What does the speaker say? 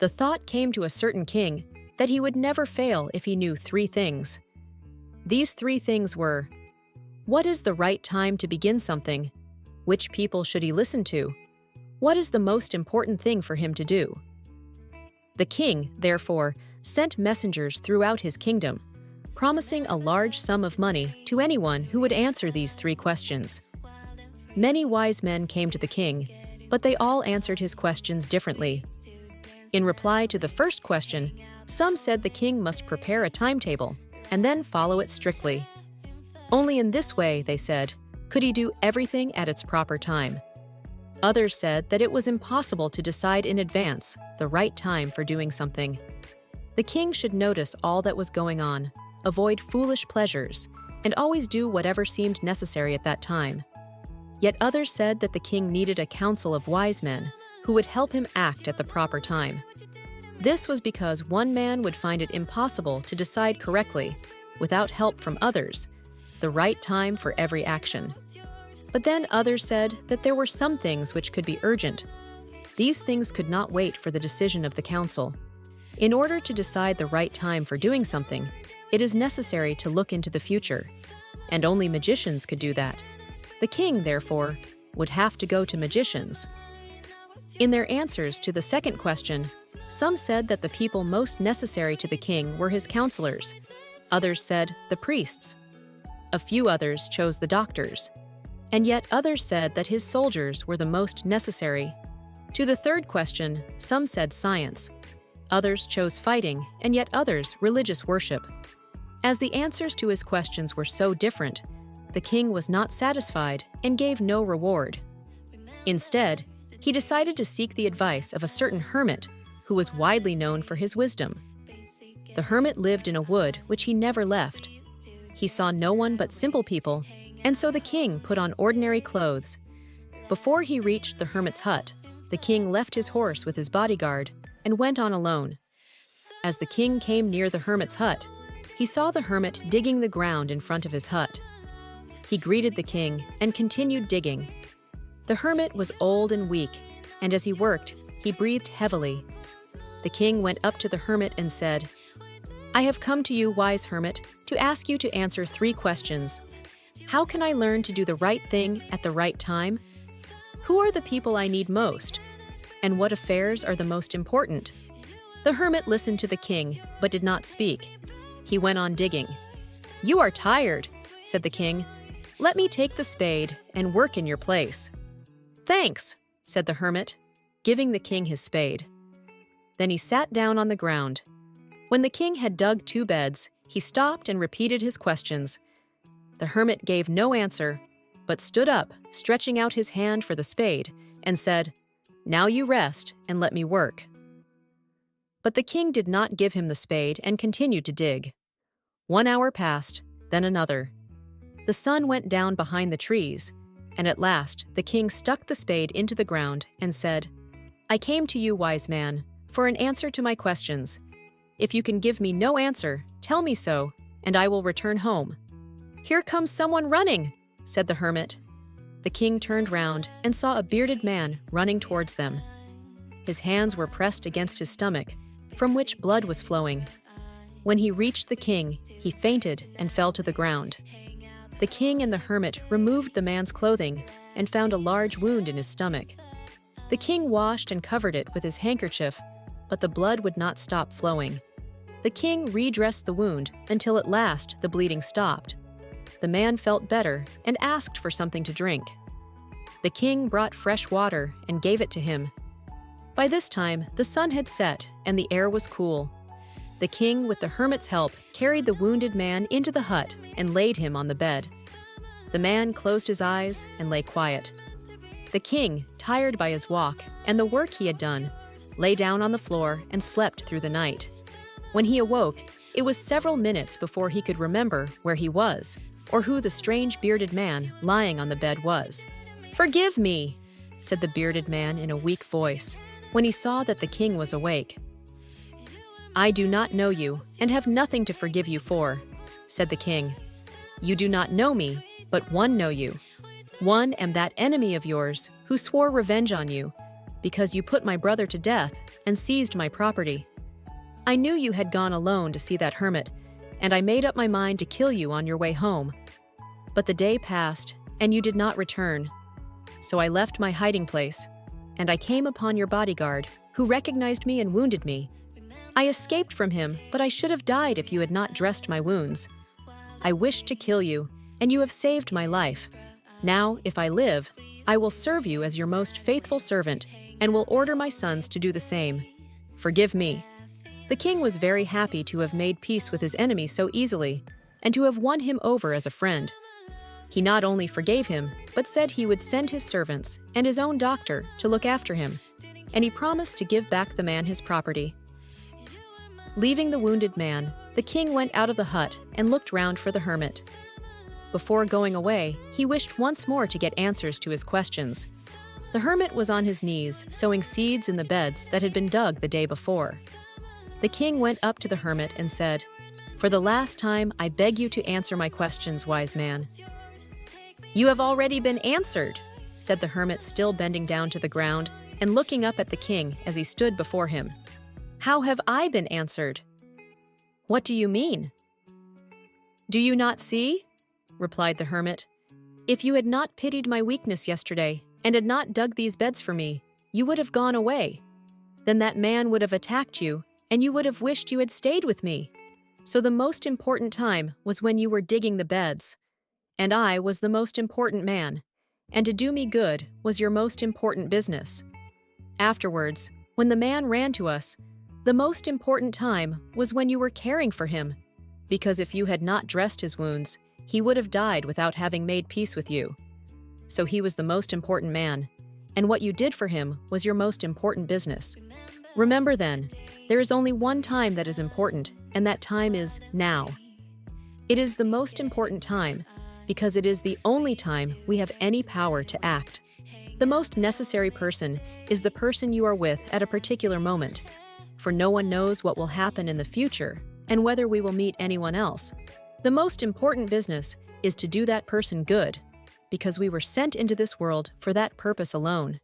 The thought came to a certain king that he would never fail if he knew three things. These three things were: what is the right time to begin something? Which people should he listen to? What is the most important thing for him to do? The king, therefore, sent messengers throughout his kingdom, promising a large sum of money to anyone who would answer these three questions. Many wise men came to the king, but they all answered his questions differently. In reply to the first question, some said the king must prepare a timetable and then follow it strictly. Only in this way, they said, could he do everything at its proper time. Others said that it was impossible to decide in advance the right time for doing something. The king should notice all that was going on, avoid foolish pleasures, and always do whatever seemed necessary at that time. Yet others said that the king needed a council of wise men who would help him act at the proper time. This was because one man would find it impossible to decide correctly, without help from others, the right time for every action. But then others said that there were some things which could be urgent. These things could not wait for the decision of the council. In order to decide the right time for doing something, it is necessary to look into the future, and only magicians could do that. The king, therefore, would have to go to magicians. In their answers to the second question, some said that the people most necessary to the king were his counselors. Others said the priests. A few others chose the doctors. And yet others said that his soldiers were the most necessary. To the third question, some said science. Others chose fighting, and yet others religious worship. As the answers to his questions were so different, the king was not satisfied and gave no reward. Instead, he decided to seek the advice of a certain hermit who was widely known for his wisdom. The hermit lived in a wood which he never left. He saw no one but simple people, and so the king put on ordinary clothes. Before he reached the hermit's hut, the king left his horse with his bodyguard and went on alone. As the king came near the hermit's hut, he saw the hermit digging the ground in front of his hut. He greeted the king and continued digging. The hermit was old and weak, and as he worked, he breathed heavily. The king went up to the hermit and said, "I have come to you, wise hermit, to ask you to answer three questions. How can I learn to do the right thing at the right time? Who are the people I need most? And what affairs are the most important?" The hermit listened to the king, but did not speak. He went on digging. "You are tired," said the king. "Let me take the spade and work in your place." "Thanks," said the hermit, giving the king his spade. Then he sat down on the ground. When the king had dug 2 beds, he stopped and repeated his questions. The hermit gave no answer, but stood up, stretching out his hand for the spade, and said, "Now you rest and let me work." But the king did not give him the spade and continued to dig. 1 hour passed, then another. The sun went down behind the trees, and at last the king stuck the spade into the ground and said, "I came to you, wise man, for an answer to my questions. If you can give me no answer, tell me so, and I will return home." "Here comes someone running," said the hermit. The king turned round and saw a bearded man running towards them. His hands were pressed against his stomach, from which blood was flowing. When he reached the king, he fainted and fell to the ground. The king and the hermit removed the man's clothing and found a large wound in his stomach. The king washed and covered it with his handkerchief, but the blood would not stop flowing. The king redressed the wound until at last the bleeding stopped. The man felt better and asked for something to drink. The king brought fresh water and gave it to him. By this time, the sun had set and the air was cool. The king, with the hermit's help, carried the wounded man into the hut and laid him on the bed. The man closed his eyes and lay quiet. The king, tired by his walk and the work he had done, lay down on the floor and slept through the night. When he awoke, it was several minutes before he could remember where he was, or who the strange bearded man lying on the bed was. "Forgive me," said the bearded man in a weak voice, when he saw that the king was awake. "I do not know you, and have nothing to forgive you for," said the king. "You do not know me, but one know you. One am that enemy of yours who swore revenge on you, because you put my brother to death and seized my property. I knew you had gone alone to see that hermit, and I made up my mind to kill you on your way home. But the day passed, and you did not return. So I left my hiding place, and I came upon your bodyguard, who recognized me and wounded me. I escaped from him, but I should have died if you had not dressed my wounds. I wished to kill you, and you have saved my life. Now, if I live, I will serve you as your most faithful servant, and will order my sons to do the same. Forgive me." The king was very happy to have made peace with his enemy so easily, and to have won him over as a friend. He not only forgave him, but said he would send his servants and his own doctor to look after him, and he promised to give back the man his property. Leaving the wounded man, the king went out of the hut and looked round for the hermit. Before going away, he wished once more to get answers to his questions. The hermit was on his knees, sowing seeds in the beds that had been dug the day before. The king went up to the hermit and said, "For the last time, I beg you to answer my questions, wise man." "You have already been answered," said the hermit, still bending down to the ground and looking up at the king as he stood before him. "How have I been answered?" "What do you mean?" "Do you not see?" replied the hermit. "If you had not pitied my weakness yesterday and had not dug these beds for me, you would have gone away. Then that man would have attacked you, and you would have wished you had stayed with me. So the most important time was when you were digging the beds. And I was the most important man, and to do me good was your most important business. Afterwards, when the man ran to us, the most important time was when you were caring for him, because if you had not dressed his wounds, he would have died without having made peace with you. So he was the most important man, and what you did for him was your most important business. Remember then, there is only one time that is important, and that time is now. It is the most important time, because it is the only time we have any power to act. The most necessary person is the person you are with at a particular moment, for no one knows what will happen in the future and whether we will meet anyone else. The most important business is to do that person good, because we were sent into this world for that purpose alone.